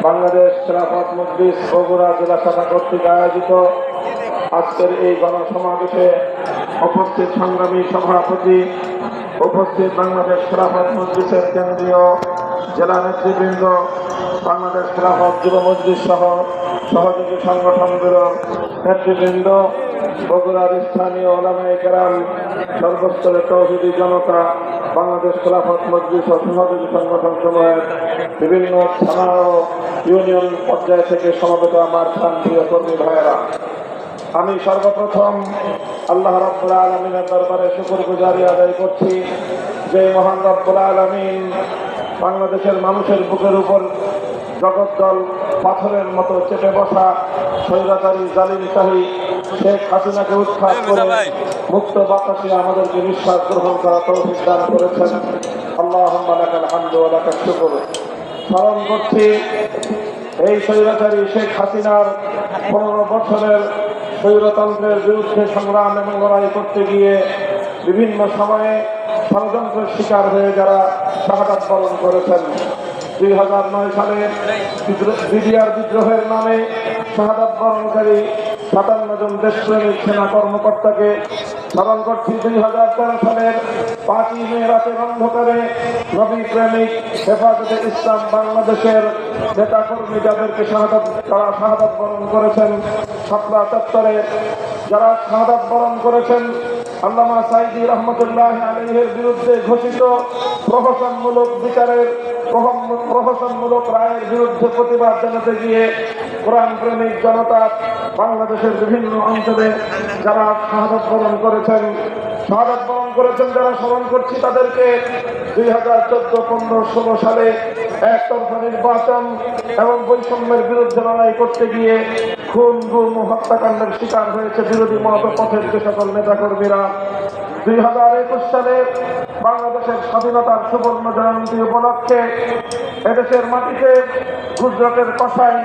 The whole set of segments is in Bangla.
বাংলাদেশ খেলাফত মজলিস বগুড়া জেলা শাখা কর্তৃক আয়োজিত আজকের এই গণসমাবেশে উপস্থিত সংগ্রামী সভাপতি, উপস্থিত বাংলাদেশ খেলাফত মজলিসের কেন্দ্রীয় জেলা নেতৃবৃন্দ, বাংলাদেশ খেলাফত যুব মজলিস সহ সহযোগী সংগঠনগুলোর নেতৃবৃন্দ, বগুড়ার স্থানীয় ওলামায়ে কেরাম, সর্বস্তরের তৌহিদি জনতা, বাংলাদেশ খেলাফত মজলিস ও সহযোগী সংগঠন সমূহের বিভিন্ন থানা ও ইউনিয়ন পর্যায় থেকে সমবেত আমার প্রিয় কর্মী ভাইয়েরা, আমি সর্বপ্রথম আল্লাহ রাব্বুল আলামিনের দরবারে শুকরগুজারি আদায় করছি যে মহান রাব্বুল আলামিন বাংলাদেশের মানুষের বুকের উপর জগদ্দল পাথরের মতো চেপে বসা স্বৈরাচারী জালিমশাহী শেখ হাসিনাকে উৎখাত করে মুক্ত বাতাসে আমাদেরকে বিশ্বাস গ্রহণ করা তৌফিক দান করেছেন। আল্লাহুম্মা লাকাল হামদু ওয়া লাকাশ শুকর। স্মরণ করছি এই স্বৈরাচারী শেখ হাসিনার 15 বছরের স্বৈরতন্ত্রের বিরুদ্ধে সংগ্রাম এবং লড়াই করতে গিয়ে বিভিন্ন সময়ে ষড়যন্ত্রের শিকার হয়ে যারা শাহাদাত বরণ করেছেন। 2009 সালে বিডিআর বিদ্রোহের নামে শাহাদাত বরণকারী 57 জন দেশপ্রেমিক সেনা কর্মকর্তাকে স্মরণ করছি। 2013 সালের 5ই মে রাতের অন্ধকারে নবী প্রেমিক হেফাজতে ইসলাম বাংলাদেশের নেতাকর্মী যাদেরকে তারা শাহাদাত বরণ করেছেন, শাপলা চত্বরে যারা শাহাদাত বরণ করেছেন, আল্লামা সাঈদী রহমতুল্লাহ আলাইহির বিরুদ্ধে ঘোষিত প্রহসনমূলক বিচারের প্রহসনমূলক রায়ের বিরুদ্ধে প্রতিবাদ জানাতে গিয়ে কোরআন প্রেমিক জনতা বাংলাদেশের বিভিন্ন অঞ্চলে যারা শাহাদাত বরণ করেছেন যারা স্মরণ করছি তাদেরকে 2014, 15, 16 সালে একতরফা নির্বাচন এবং বৈষম্যের বিরুদ্ধে লড়াই করতে গিয়ে খুন, গুম ও হত্যাকাণ্ডের শিকার হয়েছে বিরোধী মতপথের যে সকল নেতাকর্মীরা। 2021 সালে বাংলাদেশের স্বাধীনতার সুবর্ণ জয়ন্তী উপলক্ষে এদেশের মাটিতে গুজরাটের কসাই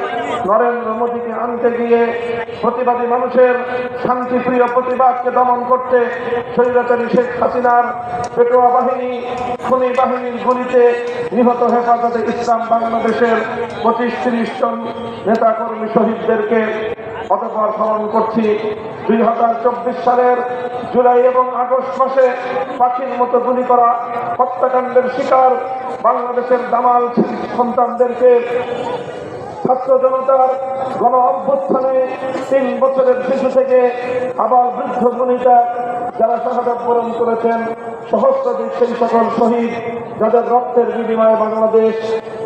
নরেন্দ্র মোদীকে আনতে গিয়ে প্রতিবাদী মানুষের শান্তিপ্রিয় প্রতিবাদকে দমন করতে স্বৈরাচারী শেখ হাসিনার পেটোয়া বাহিনী, খুনি বাহিনীর গুলিতে নিহত হেফাজতে ইসলাম বাংলাদেশের 25-30 জন নেতাকর্মী শহীদদেরকে অতঃপর স্মরণ করছি 2024 সালের জুলাই এবং আগস্ট মাসে পাখির মতো গুলি করা হত্যাকাণ্ডের শিকার বাংলাদেশের দামাল সন্তানদেরকে ছাত্র জনতার গণ অভ্যুত্থানে 3 বছরের শিশু থেকে আবার বৃদ্ধ বনিতা যারা শাহাদাত বরণ করেছেন, সহস্রাধিক সেই সকল শহীদ যাদের রক্তের বিনিময়ে বাংলাদেশ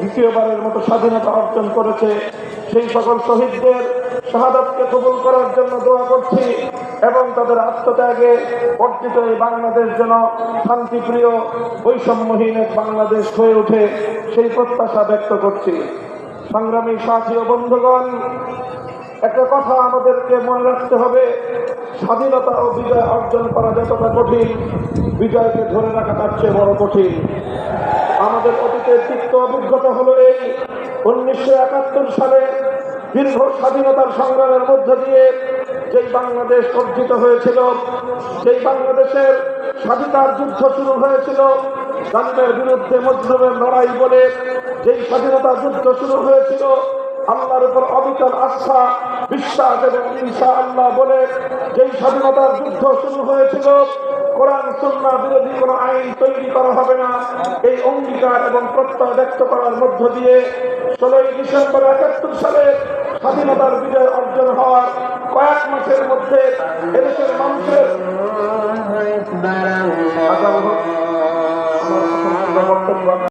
দ্বিতীয়বারের মতো স্বাধীনতা অর্জন করেছে, সেই সকল শহীদদের শাহাদাতকে কবুল করার জন্য দোয়া করছি এবং তাদের আত্মত্যাগে অর্জিত এই বাংলাদেশ যেন শান্তিপ্রিয় বৈষম্যহীন এক বাংলাদেশ হয়ে ওঠে সেই প্রত্যাশা ব্যক্ত করছি। সংগ্রামী সাথী ও বন্ধুগণ, একটা কথা আমাদেরকে মনে রাখতে হবে, স্বাধীনতা ও বিজয় অর্জন করা যতটা কঠিন, বিজয়কে ধরে রাখা তার চেয়ে বড় কঠিন। আমাদের অতীতের তিক্ত অভিজ্ঞতা হলো এই 1971 সালে দীর্ঘ স্বাধীনতার সংগ্রামের মধ্য দিয়ে যেই বাংলাদেশ অর্জিত হয়েছিল, সেই বাংলাদেশের স্বাধীনতার যুদ্ধ শুরু হয়েছিল জালিমের বিরুদ্ধে মজলুমের লড়াই বলে, যেই স্বাধীনতা যুদ্ধ শুরু হয়েছিল আল্লাহর উপর অবিচল আস্থা, বিশ্বাস এবং ইনশাআল্লাহ বলে, যেই স্বাধীনতার যুদ্ধ শুরু হয়েছিল কোরআন সুন্নাহ বিরোধী কোনো আইন তৈরি করা হবে না, এই অঙ্গীকার এবং প্রত্যয় ব্যক্ত করার মধ্য দিয়ে 16ই ডিসেম্বর 71 সালে স্বাধীনতার বিজয় অর্জন হওয়ার কয়েক মাসের মধ্যে এদেশের মানুষের